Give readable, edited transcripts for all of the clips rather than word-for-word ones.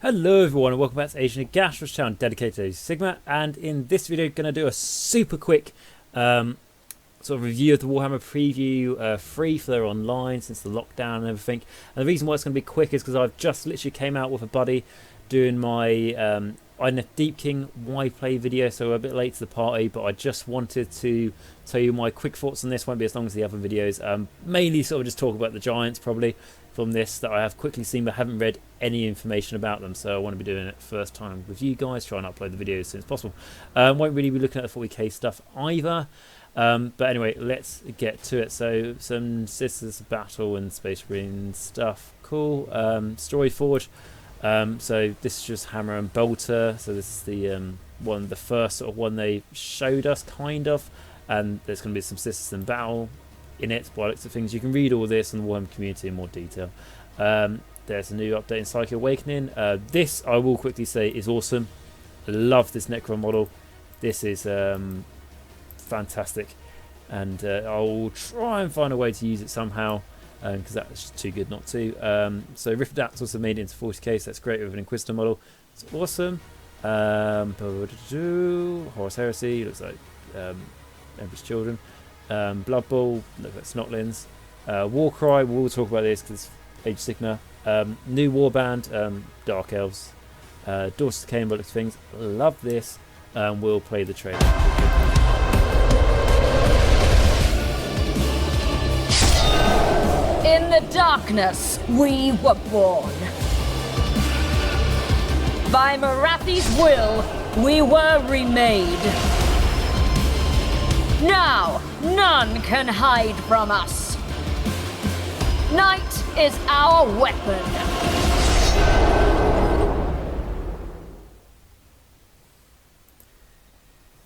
Hello everyone and welcome back to Nagash channel dedicated to Sigma, and in this video going to do a super quick sort of review of the Warhammer preview free for their online since the lockdown and everything. And the reason why it's going to be quick is because I've just literally came out with a buddy doing my INF Deep King why play video, so we're a bit late to the party, but I just wanted to tell you my quick thoughts on this. Won't be as long as the other videos, mainly sort of just talk about the Giants probably from this that I have quickly seen but haven't read any information about them, so I want to be doing it first time with you guys, try and upload the videos as soon as possible. Won't really be looking at the 40k stuff either, but anyway, let's get to it. So some Sisters of Battle and Space Marine stuff, cool. Story Forge, so this is just Hammer and Bolter, so this is the first sort of one they showed us kind of, and there's going to be some Sisters in Battle in it by the looks of things. You can read all this on the Warhammer community in more detail. There's a new update in Psychic Awakening. This, I will quickly say, is awesome. I love this Necron model. This is fantastic, and I'll try and find a way to use it somehow because that's just too good not to. So Rift Adapt's also made it into 40k, so that's great with an Inquisitor model. It's awesome. Horus Heresy, looks like Emperor's Children. Blood Bowl, look at Snotlings. Warcry, we'll talk about this because it's Age Sigma. New Warband, Dark Elves. Daughters of Cain, by looks of things. Love this. We'll play the trailer. In the darkness, we were born. By Marathi's will, we were remade. Now, none can hide from us. Night is our weapon.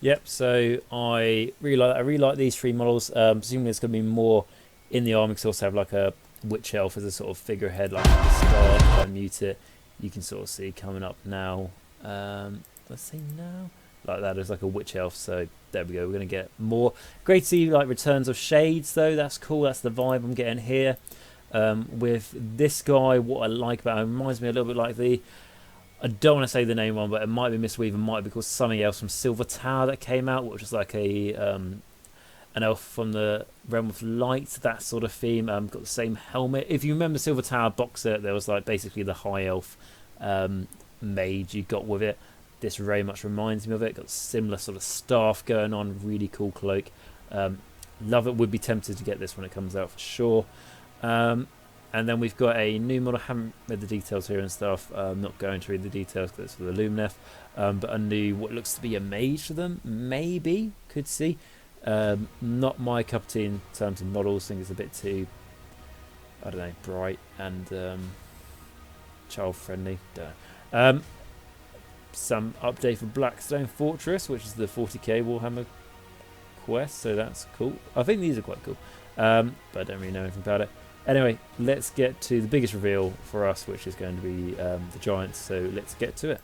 Yep, so I really like these three models. Presumably there's going to be more in the army, because I also have like a Witch Elf as a sort of figurehead, like at the start. If I mute it, you can sort of see coming up now. Let's see now. Like that, there's like a Witch Elf, so there we go, we're going to get more. Great to see like returns of shades though, that's cool, that's the vibe I'm getting here. With this guy, what I like about him, reminds me a little bit like I don't want to say the name one, but it might be Mistweaver, might be called something else from Silver Tower that came out, which was like an elf from the Realm of Light, that sort of theme. Got the same helmet. If you remember Silver Tower box set, there was like basically the high elf mage you got with it. This very much reminds me of it. Got similar sort of staff going on. Really cool cloak. Love it. Would be tempted to get this when it comes out for sure. And then we've got a new model. Haven't read the details here and stuff. I'm not going to read the details because it's for the Lumineth. But a new, what looks to be a mage for them. Maybe. Could see. Not my cup of tea in terms of models. I think it's a bit too, I don't know, bright and child friendly. Some update for Blackstone Fortress, which is the 40k Warhammer quest, so that's cool. I think these are quite cool, but I don't really know anything about it. Anyway, let's get to the biggest reveal for us, which is going to be the Giants, so let's get to it.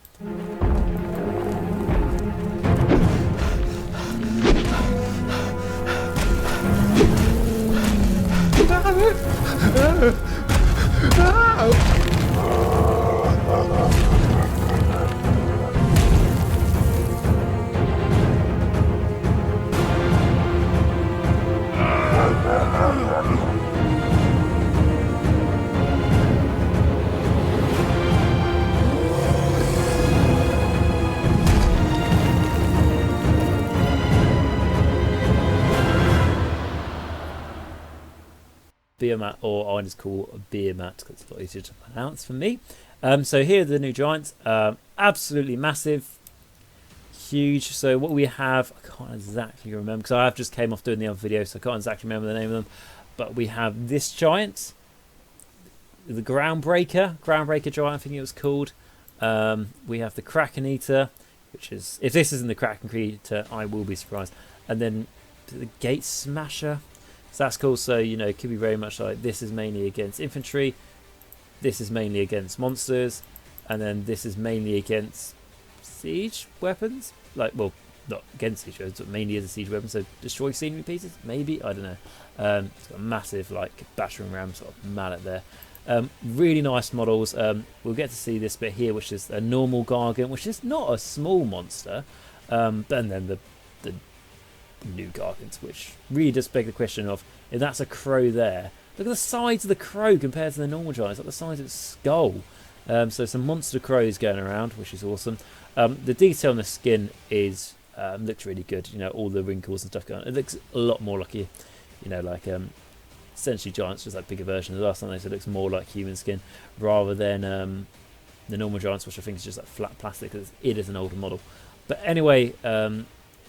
Beermat, or I just call Beermat because it's a lot easier to pronounce for me. So here are the new Giants. Absolutely massive, huge. So what we have, I can't exactly remember because I have just came off doing the other video, so I can't exactly remember the name of them. But we have this Giant, the Groundbreaker Giant, I think it was called. We have the Kraken Eater, which is, if this isn't the Kraken Eater, I will be surprised. And then the Gate Smasher. So that's cool. So, you know, it could be very much like this is mainly against infantry, this is mainly against monsters, and then this is mainly against siege weapons. Like, well, not against siege weapons, but mainly as a siege weapon. So destroy scenery pieces, maybe, I don't know. It's got a massive like battering ram sort of mallet there. Really nice models. We'll get to see this bit here, which is a normal Gargant, which is not a small monster. And then the new Gargants, which really does beg the question of, if that's a crow there, look at the size of the crow compared to the normal giant. It's like the size of its skull. So some monster crows going around, which is awesome. The detail on the skin is looks really good. You know, all the wrinkles and stuff going on. It looks a lot more like like essentially giants, just like bigger versions of us, aren't they? So it looks more like human skin rather than the normal giants, which I think is just like flat plastic, because it is an older model. But anyway, so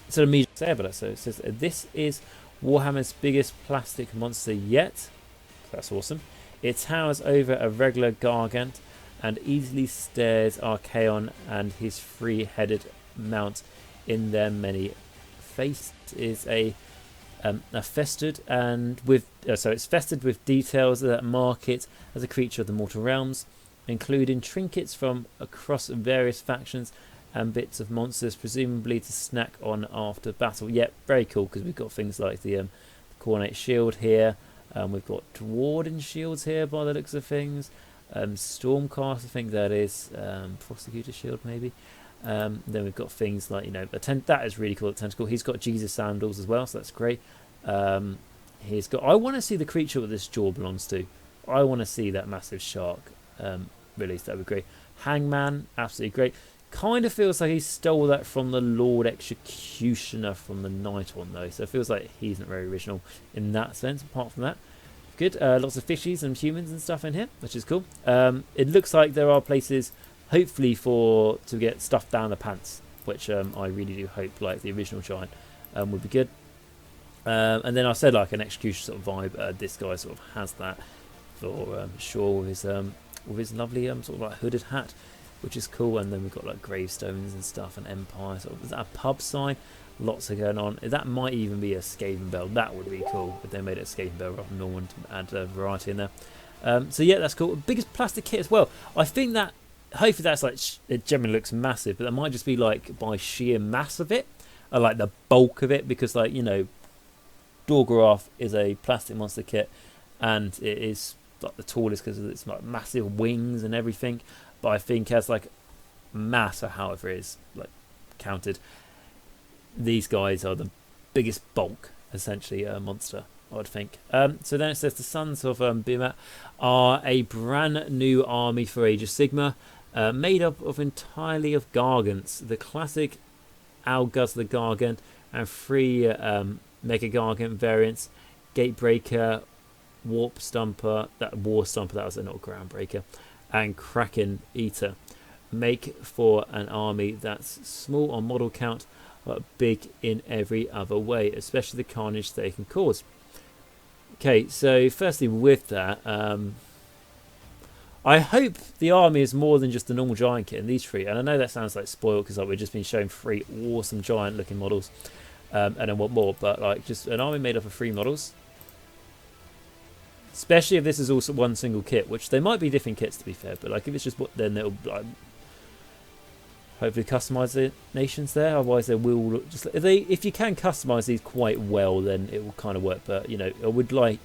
the media say about it. So it says this is Warhammer's biggest plastic monster yet. That's awesome. It towers over a regular Gargant and easily stares Archaon and his three-headed mount in their many faces. Is a fested and with so it's fested with details that mark it as a creature of the mortal realms, including trinkets from across various factions and bits of monsters, presumably to snack on after battle. Yep, very cool, because we've got things like the Cornate Shield here. We've got Dwarden Shields here by the looks of things. Stormcast, I think that is. Prosecutor Shield, maybe. Then we've got things like, that is really cool, the tentacle. He's got Jesus Sandals as well, so that's great. He's got. I want to see the creature that this jaw belongs to. I want to see that massive shark released. That would be great. Hangman, absolutely great. Kind of feels like he stole that from the Lord Executioner from the Night one, though. So it feels like he's not very original in that sense. Apart from that, good. Lots of fishies and humans and stuff in here, which is cool. It looks like there are places, hopefully, to get stuff down the pants, which I really do hope, like the original giant, would be good. And then I said like an execution sort of vibe. This guy sort of has that for sure with his lovely sort of like hooded hat, which is cool. And then we've got like gravestones and stuff and empire. Sort of, is that a pub sign? Lots are going on. That might even be a Skaven bell. That would be cool if they made it a Skaven bell rather than normal to add variety in there. So yeah, that's cool. Biggest plastic kit as well. I think that hopefully that's like it generally looks massive, but that might just be like by sheer mass of it, or like the bulk of it, because like Dorgarath is a plastic monster kit, and it is like the tallest because of its like massive wings and everything. But I think as like mass or however it is like counted, these guys are the biggest bulk essentially monster, I would think. So then it says the Sons of Behemat are a brand new army for Age of Sigmar, made up of entirely of Gargants, the classic Alguz the Gargant, and 3 Mega Gargant variants: Gatebreaker, War Stumper, that was not Groundbreaker, and Kraken Eater. Make for an army that's small on model count, but big in every other way, especially the carnage they can cause. Okay, so firstly with that, I hope the army is more than just the normal giant kit in these 3. And I know that sounds like spoiled because like we've just been shown 3 awesome giant looking models, and I want more. But like just an army made up of 3 models, especially if this is also one single kit, which they might be different kits to be fair. But like if it's just then it'll like, hopefully customize the nations there. Otherwise they will just if you can customize these quite well, then it will kind of work. But I would like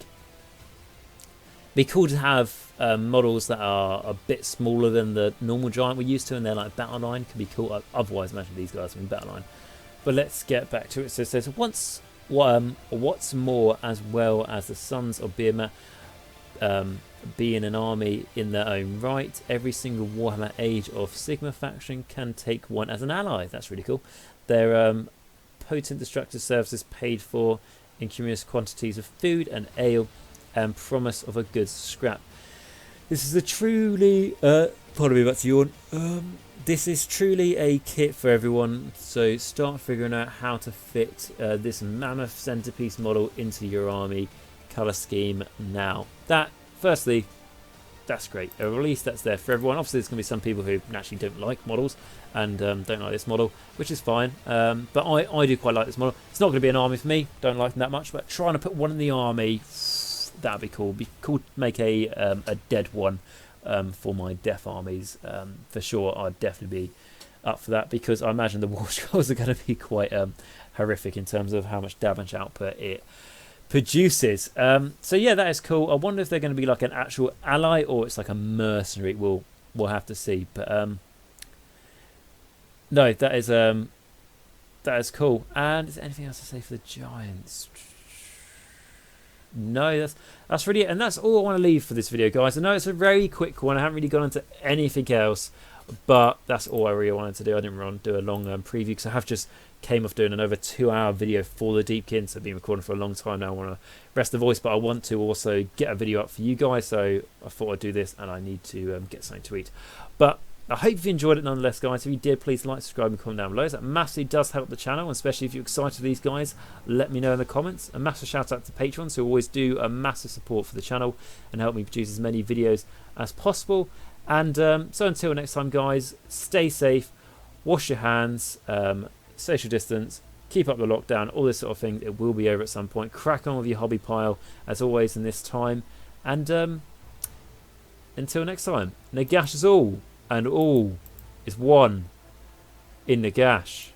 be cool to have models that are a bit smaller than the normal giant we're used to, and they're like battle line. Could be cool. Otherwise, imagine these guys in battle line. But let's get back to it. So it says what's more, as well as the Sons of Behemat being an army in their own right, every single Warhammer Age of Sigmar faction can take one as an ally. That's really cool. Their potent destructive services paid for in curious quantities of food and ale, and promise of a good scrap. This is a truly pardon me, that's a yawn. This is truly a kit for everyone, so start figuring out how to fit this mammoth centerpiece model into your army colour scheme now. That, firstly, that's great. A release that's there for everyone. Obviously, there's going to be some people who naturally don't like models and don't like this model, which is fine. But I do quite like this model. It's not going to be an army for me. Don't like them that much. But trying to put one in the army, that'd be cool. Be cool to make a dead one for my death armies. For sure, I'd definitely be up for that, because I imagine the war scrolls are going to be quite horrific in terms of how much damage output it produces. So yeah, that is cool. I wonder if they're going to be like an actual ally or it's like a mercenary. We'll have to see. But no, that is cool. And is there anything else to say for the Giants? No, that's really it. And that's all I want to leave for this video, guys. I know it's a very quick one. I haven't really gone into anything else, but that's all I really wanted to do. I didn't want to do a long preview because I have just came off doing an over 2-hour video for the Deepkin. So I've been recording for a long time now. I want to rest the voice, but I want to also get a video up for you guys. So I thought I'd do this, and I need to get something to eat. But I hope you enjoyed it nonetheless, guys. If you did, please like, subscribe, and comment down below. That massively does help the channel, and especially if you're excited for these guys, let me know in the comments. A massive shout out to patrons who always do a massive support for the channel and help me produce as many videos as possible. And so until next time, guys, stay safe, wash your hands, social distance, keep up the lockdown, all this sort of thing. It will be over at some point. Crack on with your hobby pile, as always, in this time. And until next time, Nagash is all. And all is one in Nagash.